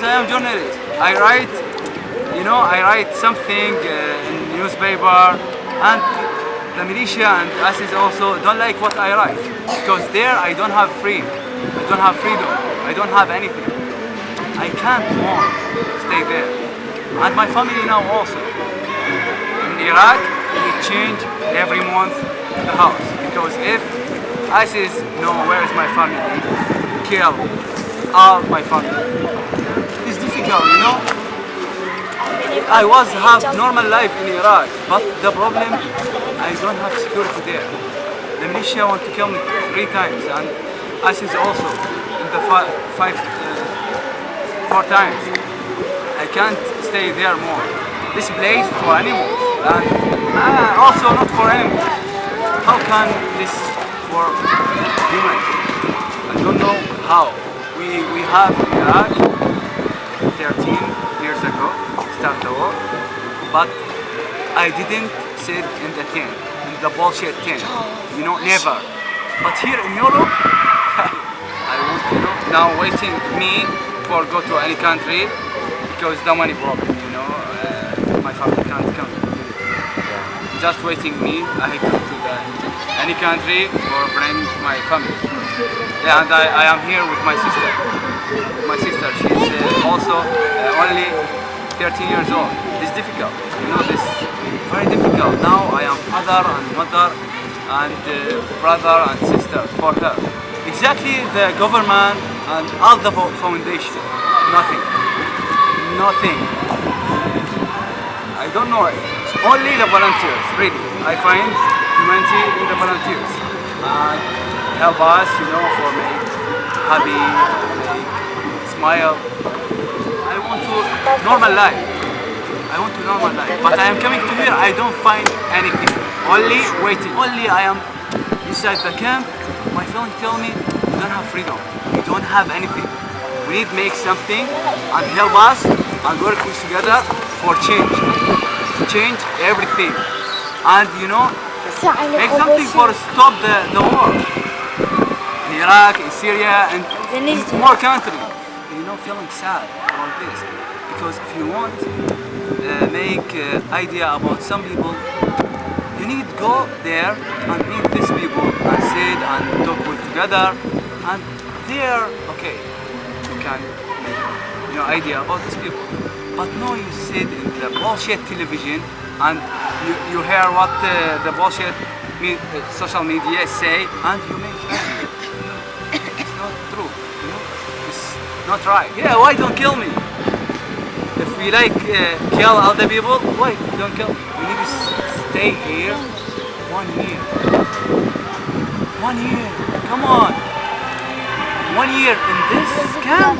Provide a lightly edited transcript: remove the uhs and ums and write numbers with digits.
I am journalist. I write, I write something in newspaper, and the militia and ISIS also don't like what I write because there I don't have freedom. I don't have freedom. I don't have anything. I can't more stay there. And my family now also. In Iraq, we change every month the house because if ISIS know where is my family, kill all my family. It's difficult. I was have normal life in Iraq, but the problem I don't have security there. The militia want to kill me 3 times, and ISIS also in the 4 times. I can't stay there more. This place for animals, and also not for animals. How can this for humans? I don't know how. We have in Iraq 13 years ago start the war, but I didn't sit in the tent, in the bullshit tent. Never. But here in Europe, I want now waiting me for go to any country because the money problem. My family can't come. Just waiting me, I go to any country for bring my family. Yeah, and I am here with my sister. My sister, she's also only 13 years old. It's difficult, this very difficult. Now I am father and mother and brother and sister for her. Exactly the government and all the foundation, nothing. I don't know it. Only the volunteers, really. I find humanity in the volunteers. And help us, for make happy, make smile. I want to normal life. But I am coming to here, I don't find anything. Only waiting. Only I am inside the camp. My family tell me, you don't have freedom. You don't have anything. We need to make something and help us and work together for change. Change everything. And make something for stop the war. In Iraq, in Syria, and in more countries. Feeling sad about this. Because if you want make idea about some people, you need to go there and meet these people and sit and talk with together, and there, okay, you can make idea about these people. But no, you sit in the bullshit television and you hear what the bullshit social media say, and you make idea. It's not true, it's not right. Yeah, why don't kill me? If we kill other people, why don't kill me? We need to stay here 1 year. 1 year, come on. 1 year in this camp?